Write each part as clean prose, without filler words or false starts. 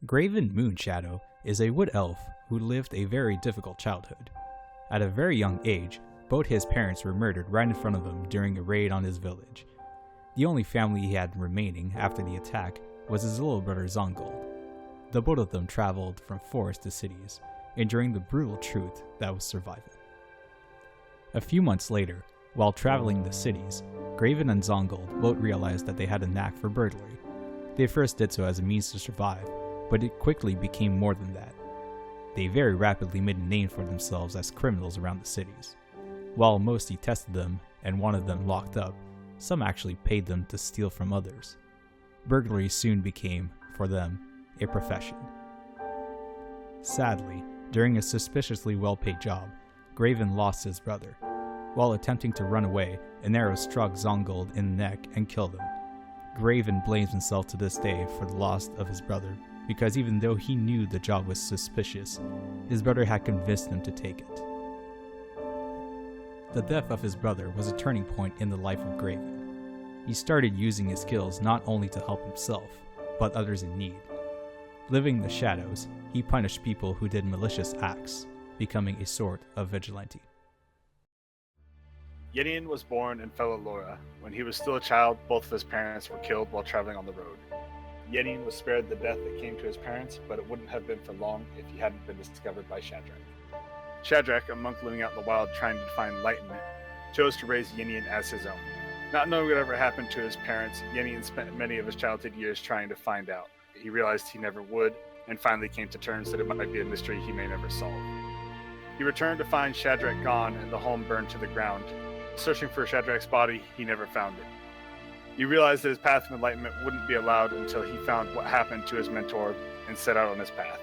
Graven Moonshadow is a wood elf who lived a very difficult childhood. At a very young age, both his parents were murdered right in front of him during a raid on his village. The only family he had remaining after the attack was his little brother Zongold. The both of them traveled from forests to cities, enduring the brutal truth that was survival. A few months later, while traveling the cities, Graven and Zongold both realized that they had a knack for burglary. They first did so as a means to survive, but it quickly became more than that. They very rapidly made a name for themselves as criminals around the cities. While most detested them and wanted them locked up, some actually paid them to steal from others. Burglary soon became, for them, a profession. Sadly, during a suspiciously well-paid job, Graven lost his brother. While attempting to run away, an arrow struck Zongold in the neck and killed him. Graven blames himself to this day for the loss of his brother, because even though he knew the job was suspicious, his brother had convinced him to take it. The death of his brother was a turning point in the life of Graven. He started using his skills not only to help himself, but others in need. Living in the shadows, he punished people who did malicious acts, becoming a sort of vigilante. Yenian was born in Felolora. When he was still a child, both of his parents were killed while traveling on the road. Yenian was spared the death that came to his parents, but it wouldn't have been for long if he hadn't been discovered by Shadrach. Shadrach, a monk living out in the wild trying to find enlightenment, chose to raise Yenian as his own. Not knowing what ever happened to his parents, Yenian spent many of his childhood years trying to find out. He realized he never would, and finally came to terms that it might be a mystery he may never solve. He returned to find Shadrach gone and the home burned to the ground. Searching for Shadrach's body, he never found it. He realized that his path of enlightenment wouldn't be allowed until he found what happened to his mentor and set out on his path.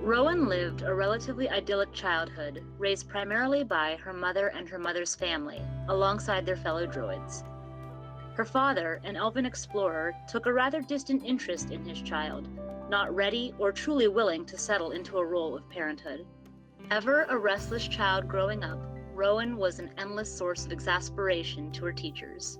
Rowan lived a relatively idyllic childhood, raised primarily by her mother and her mother's family, alongside their fellow druids. Her father, an elven explorer, took a rather distant interest in his child, not ready or truly willing to settle into a role of parenthood. Ever a restless child growing up, Rowan was an endless source of exasperation to her teachers.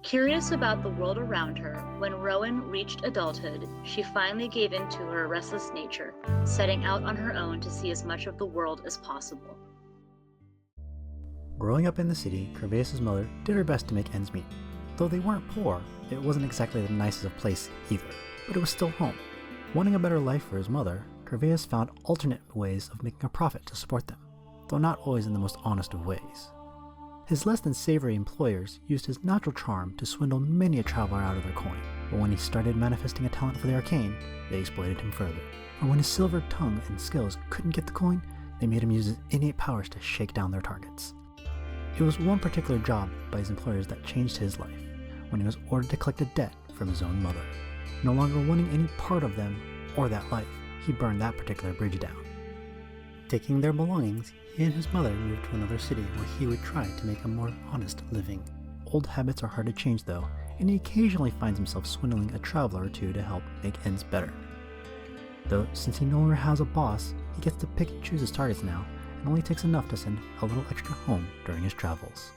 Curious about the world around her, when Rowan reached adulthood, she finally gave in to her restless nature, setting out on her own to see as much of the world as possible. Growing up in the city, Kerveius' mother did her best to make ends meet. Though they weren't poor, it wasn't exactly the nicest of place either, but it was still home. Wanting a better life for his mother, Kerveius found alternate ways of making a profit to support them, though not always in the most honest of ways. His less than savory employers used his natural charm to swindle many a traveler out of their coin, but when he started manifesting a talent for the arcane, they exploited him further. Or when his silver tongue and skills couldn't get the coin, they made him use his innate powers to shake down their targets. It was one particular job by his employers that changed his life, when he was ordered to collect a debt from his own mother. No longer wanting any part of them or that life, he burned that particular bridge down. Taking their belongings, he and his mother moved to another city where he would try to make a more honest living. Old habits are hard to change though, and he occasionally finds himself swindling a traveler or two to help make ends better. Though, since he no longer has a boss, he gets to pick and choose his targets now, and only takes enough to send a little extra home during his travels.